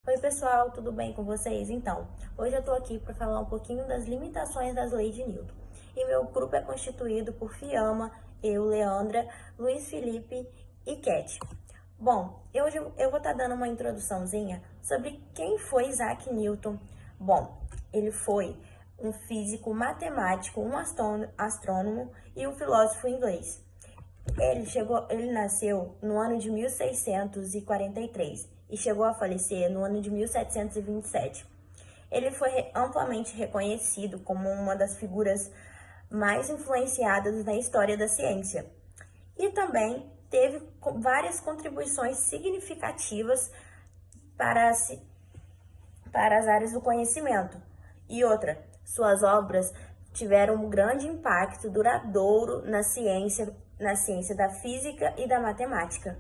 Oi pessoal, tudo bem com vocês? Então, hoje eu tô aqui para falar um pouquinho das limitações das leis de Newton. E meu grupo é constituído por Fiamma, eu, Leandra, Luiz Felipe e Cat. Bom, hoje eu vou estar dando uma introduçãozinha sobre quem foi Isaac Newton. Bom, ele foi um físico matemático, um astrônomo e um filósofo inglês. Ele nasceu no ano de 1643 e chegou a falecer no ano de 1727. Ele foi amplamente reconhecido como uma das figuras mais influenciadas na história da ciência. E também teve várias contribuições significativas para, para as áreas do conhecimento. E outra, suas obras tiveram um grande impacto duradouro na ciência da física e da matemática.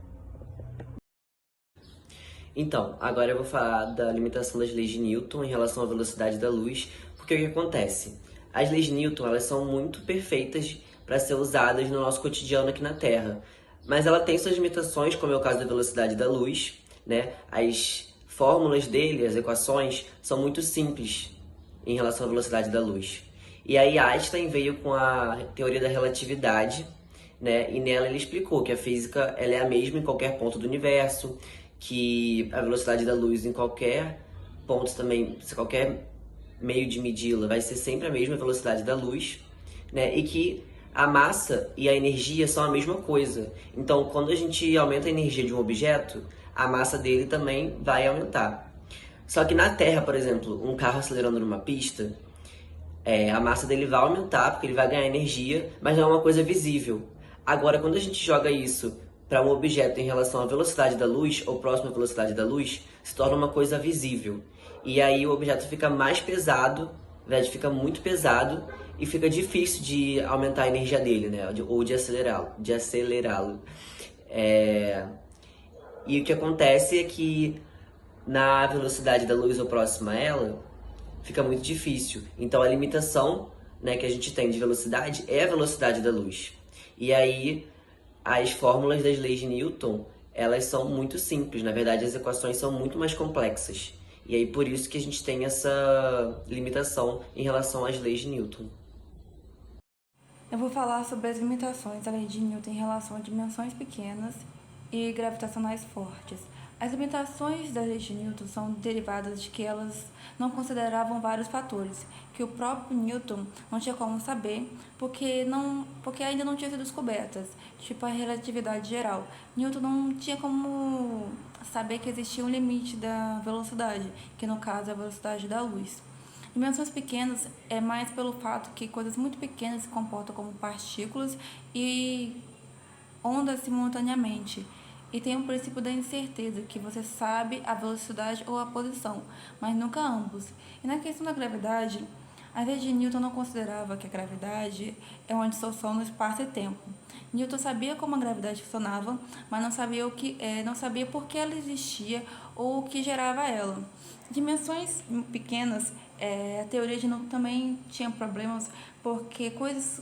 Então, agora eu vou falar da limitação das leis de Newton em relação à velocidade da luz, porque o que acontece? As leis de Newton, elas são muito perfeitas para ser usadas no nosso cotidiano aqui na Terra, mas ela tem suas limitações, como é o caso da velocidade da luz, né? As fórmulas dele, as equações, são muito simples em relação à velocidade da luz. E aí Einstein veio com a teoria da relatividade, né? E nela ele explicou que a física ela é a mesma em qualquer ponto do universo, que a velocidade da luz em qualquer ponto também, se qualquer meio de medi-la vai ser sempre a mesma velocidade da luz, né? E que a massa e a energia são a mesma coisa. Então, quando a gente aumenta a energia de um objeto, a massa dele também vai aumentar. Só que na Terra, por exemplo, um carro acelerando numa pista, a massa dele vai aumentar porque ele vai ganhar energia, mas não é uma coisa visível. Agora, quando a gente joga isso para um objeto em relação à velocidade da luz, ou próximo à velocidade da luz, se torna uma coisa visível. E aí o objeto fica mais pesado, na verdade fica muito pesado, e fica difícil de aumentar a energia dele, né? Ou de acelerá-lo. E o que acontece é que na velocidade da luz ou próxima a ela, fica muito difícil. Então a limitação, né, que a gente tem de velocidade é a velocidade da luz. E aí as fórmulas das leis de Newton, elas são muito simples. Na verdade, as equações são muito mais complexas. E aí por isso que a gente tem essa limitação em relação às leis de Newton. Eu vou falar sobre as limitações da lei de Newton em relação a dimensões pequenas e gravitacionais fortes. As limitações da lei de Newton são derivadas de que elas não consideravam vários fatores, que o próprio Newton não tinha como saber, porque ainda não tinham sido descobertas, tipo a relatividade geral. Newton não tinha como saber que existia um limite da velocidade, que no caso é a velocidade da luz. Dimensões pequenas é mais pelo fato que coisas muito pequenas se comportam como partículas e ondas simultaneamente. E tem o princípio da incerteza, que você sabe a velocidade ou a posição, mas nunca ambos. E na questão da gravidade, a vez de Newton não considerava que a gravidade é uma distorção no espaço e tempo. Newton sabia como a gravidade funcionava, mas não sabia por que ela existia ou o que gerava ela. Dimensões pequenas, a teoria de Newton também tinha problemas porque coisas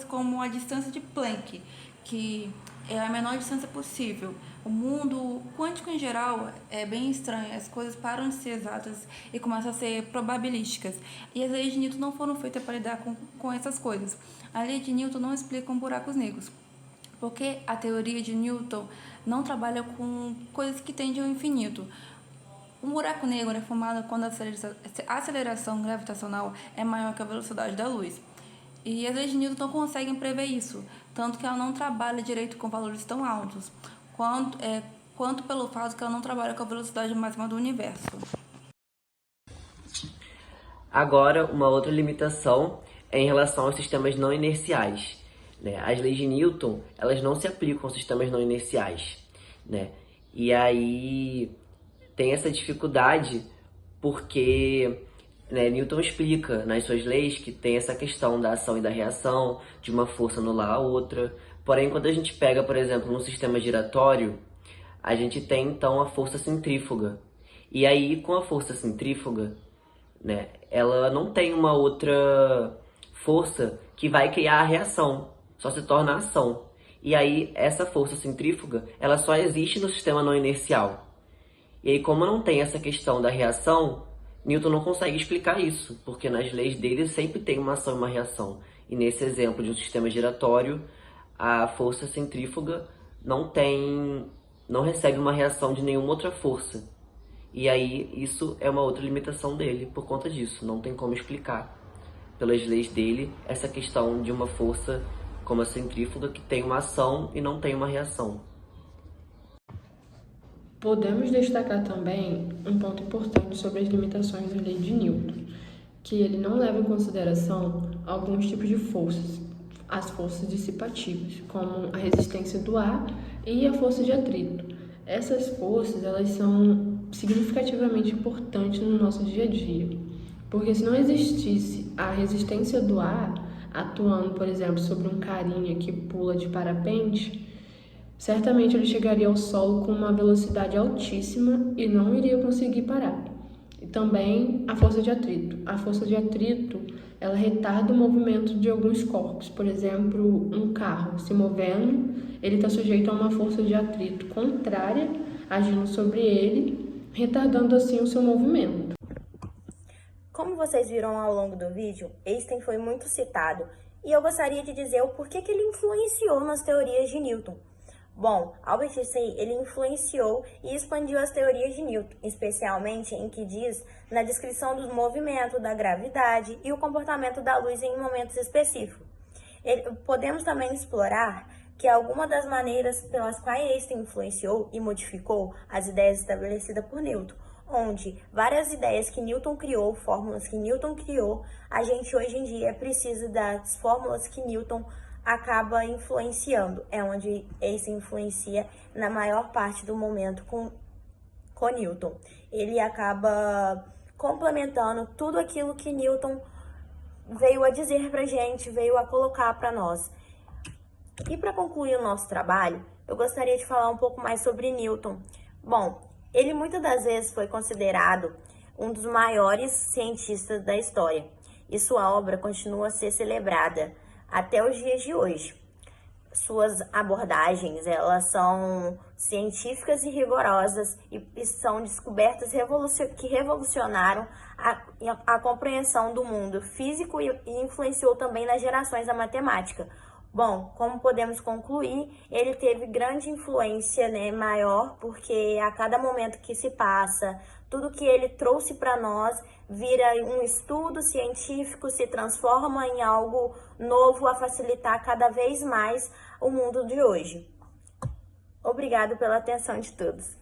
como a distância de Planck, que é a menor distância possível. O mundo quântico em geral é bem estranho, as coisas param de ser exatas e começam a ser probabilísticas. E as leis de Newton não foram feitas para lidar com essas coisas. A lei de Newton não explica buracos negros, porque a teoria de Newton não trabalha com coisas que tendem ao infinito. Um buraco negro é formado quando a aceleração gravitacional é maior que a velocidade da luz. E as leis de Newton não conseguem prever isso, tanto que ela não trabalha direito com valores tão altos, quanto pelo fato que ela não trabalha com a velocidade máxima do universo. Agora, uma outra limitação é em relação aos sistemas não inerciais, né? As leis de Newton, elas não se aplicam aos sistemas não inerciais, né? E aí tem essa dificuldade porque, né, Newton explica nas suas leis que tem essa questão da ação e da reação, de uma força anular a outra. Porém, quando a gente pega, por exemplo, um sistema giratório, a gente tem então a força centrífuga. E aí, com a força centrífuga, né, ela não tem uma outra força que vai criar a reação, só se torna a ação. E aí, essa força centrífuga, ela só existe no sistema não inercial. E aí, como não tem essa questão da reação, Newton não consegue explicar isso, porque nas leis dele sempre tem uma ação e uma reação. E nesse exemplo de um sistema giratório, a força centrífuga não recebe uma reação de nenhuma outra força. E aí, isso é uma outra limitação dele por conta disso. Não tem como explicar, pelas leis dele, essa questão de uma força como a centrífuga que tem uma ação e não tem uma reação. Podemos destacar também um ponto importante sobre as limitações da lei de Newton, que ele não leva em consideração alguns tipos de forças, as forças dissipativas, como a resistência do ar e a força de atrito. Essas forças, elas são significativamente importantes no nosso dia a dia, porque se não existisse a resistência do ar atuando, por exemplo, sobre um carinha que pula de parapente, certamente ele chegaria ao solo com uma velocidade altíssima e não iria conseguir parar. E também a força de atrito. A força de atrito, ela retarda o movimento de alguns corpos. Por exemplo, um carro se movendo, ele está sujeito a uma força de atrito contrária, agindo sobre ele, retardando assim o seu movimento. Como vocês viram ao longo do vídeo, Einstein foi muito citado e eu gostaria de dizer o porquê que ele influenciou nas teorias de Newton. Bom, Albert Einstein, ele influenciou e expandiu as teorias de Newton, especialmente em que diz na descrição do movimento, da gravidade e o comportamento da luz em momentos específicos. Podemos também explorar que algumas das maneiras pelas quais Einstein influenciou e modificou as ideias estabelecidas por Newton, onde várias ideias que Newton criou, fórmulas que Newton criou, a gente hoje em dia precisa das fórmulas que Newton acaba influenciando. É onde Einstein influencia na maior parte do momento com Newton. Ele acaba complementando tudo aquilo que Newton veio a dizer pra gente, veio a colocar para nós. E para concluir o nosso trabalho, eu gostaria de falar um pouco mais sobre Newton. Bom, ele muitas das vezes foi considerado um dos maiores cientistas da história, e sua obra continua a ser celebrada até os dias de hoje. Suas abordagens, elas são científicas e rigorosas e são descobertas que revolucionaram a compreensão do mundo físico e influenciou também nas gerações da matemática. Bom, como podemos concluir, ele teve grande influência, maior, porque a cada momento que se passa, tudo que ele trouxe para nós vira um estudo científico, se transforma em algo novo a facilitar cada vez mais o mundo de hoje. Obrigado pela atenção de todos.